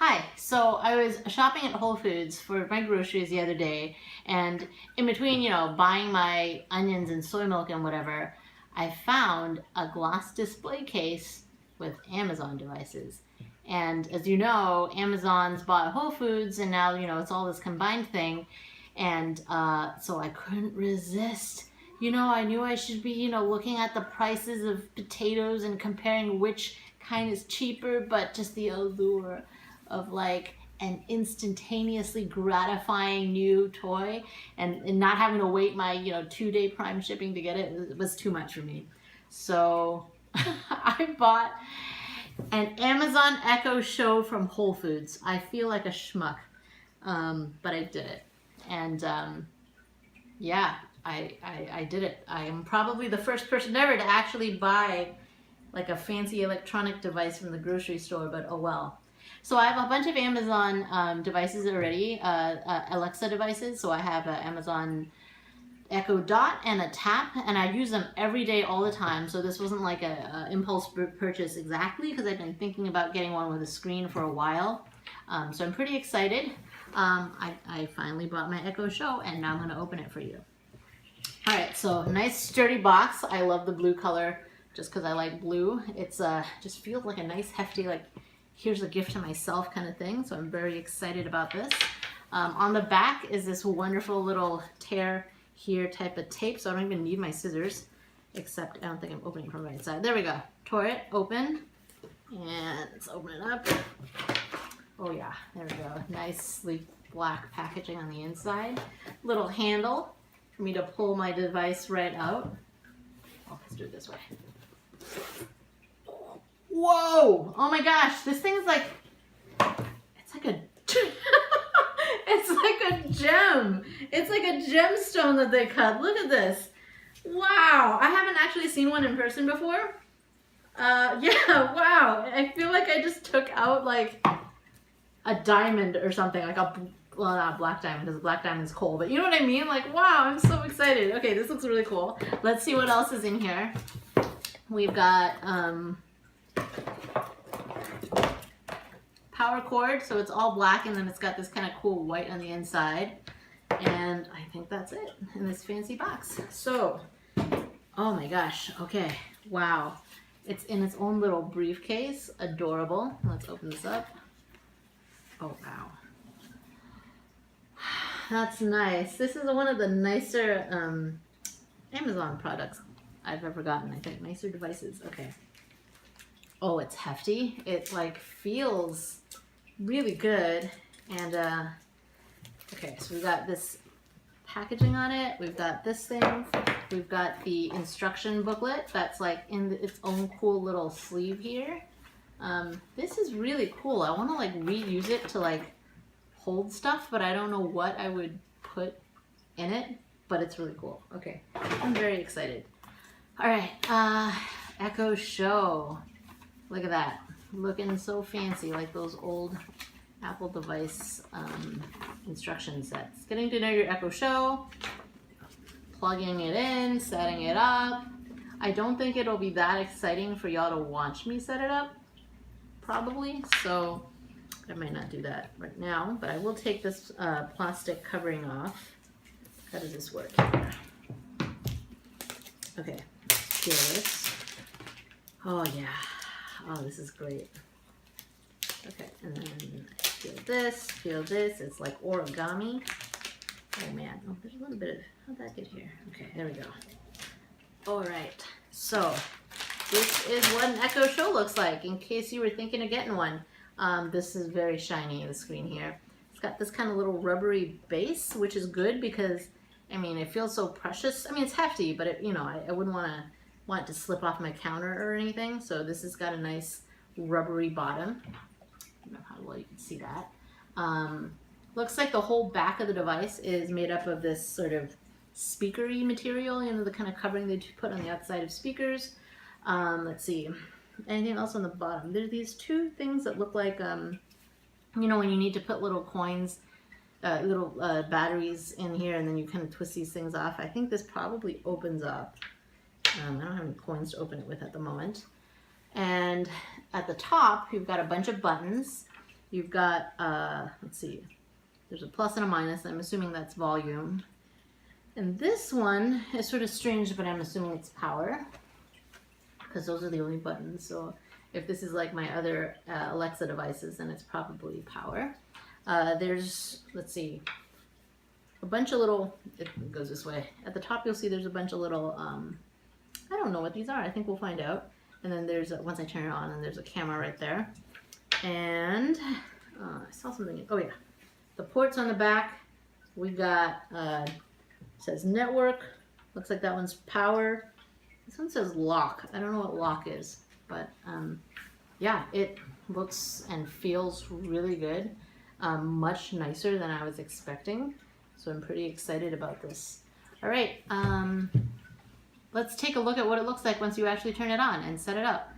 Hi, so I was shopping at Whole Foods for my groceries the other day, and in between, buying my onions and soy milk and whatever, I found a glass display case with Amazon devices. And as you know, Amazon's bought Whole Foods, and now, it's all this combined thing. And so I couldn't resist. I knew I should be, looking at the prices of potatoes and comparing which kind is cheaper, but just the allure of like an instantaneously gratifying new toy and not having to wait my 2-day prime shipping to get it was too much for me. So I bought an Amazon Echo Show from Whole Foods. I feel like a schmuck, but I did it. And yeah, I did it. I am probably the first person ever to actually buy like a fancy electronic device from the grocery store, but oh well. So I have a bunch of Amazon devices already, Alexa devices. So I have an Amazon Echo Dot and a Tap, and I use them every day, all the time. So this wasn't like a impulse purchase exactly, because I've been thinking about getting one with a screen for a while. So I'm pretty excited. I finally bought my Echo Show, and now I'm going to open it for you. All right, so nice sturdy box. I love the blue color just because I like blue. It's just feels like a nice hefty, like here's a gift to myself kind of thing. So I'm very excited about this. On the back is this wonderful little tear here type of tape. So I don't even need my scissors, except I don't think I'm opening from the right side. There we go. Tore it open, and let's open it up. Oh yeah, there we go. Nice sleek black packaging on the inside. Little handle for me to pull my device right out. Oh, let's do it this way. Whoa! Oh my gosh, this thing's like, it's like a, it's like a gem. It's like a gemstone that they cut. Look at this. Wow, I haven't actually seen one in person before. Yeah, wow. I feel like I just took out like a diamond or something, like a, well, not a black diamond because black diamond's coal, but you know what I mean? Like, wow, I'm so excited. Okay, this looks really cool. Let's see what else is in here. We've got power cord, so it's all black, and then it's got this kind of cool white on the inside. And I think that's it in this fancy box. So, oh my gosh, okay, wow. It's in its own little briefcase, adorable. Let's open this up. Oh, wow. That's nice. This is one of the nicer Amazon products I've ever gotten, I think. Nicer devices. Okay. Oh, it's hefty. It like feels really good. And okay, so we've got this packaging on it. We've got this thing. We've got the instruction booklet that's like in its own cool little sleeve here. This is really cool. I want to like reuse it to like hold stuff, but I don't know what I would put in it, but it's really cool. Okay, I'm very excited. All right, Echo Show. Look at that, looking so fancy, like those old Apple device instruction sets. Getting to know your Echo Show, plugging it in, setting it up. I don't think it'll be that exciting for y'all to watch me set it up, probably, so I might not do that right now, but I will take this plastic covering off. How does this work here? Okay, peel this. Oh yeah, oh this is great. Okay, and then peel this, it's like origami. Oh man, oh there's a little bit of, how'd that get here? Okay, there we go. All right, so this is what an Echo Show looks like, in case you were thinking of getting one. This is very shiny, the screen here. It's got this kind of little rubbery base, which is good because, I mean, it feels so precious. I mean, it's hefty, but it, I wouldn't want it to slip off my counter or anything. So this has got a nice rubbery bottom. I don't know how well you can see that. Looks like the whole back of the device is made up of this sort of speakery material, the kind of covering they put on the outside of speakers. Let's see. Anything else on the bottom? There's these two things that look like, when you need to put little coins, little batteries in here, and then you kind of twist these things off. I think this probably opens up. I don't have any coins to open it with at the moment. And at the top, you've got a bunch of buttons. You've got, let's see, there's a plus and a minus. I'm assuming that's volume. And this one is sort of strange, but I'm assuming it's power, because those are the only buttons. So if this is like my other Alexa devices, then it's probably power. There's, let's see, a bunch of little, it goes this way. At the top you'll see there's a bunch of little, I don't know what these are. I think we'll find out. And then there's, once I turn it on, and there's a camera right there. And I saw something, oh yeah, the ports on the back, we got, says network, looks like that one's power. This one says lock. I don't know what lock is, but yeah, it looks and feels really good. Much nicer than I was expecting. So I'm pretty excited about this. All right, let's take a look at what it looks like once you actually turn it on and set it up.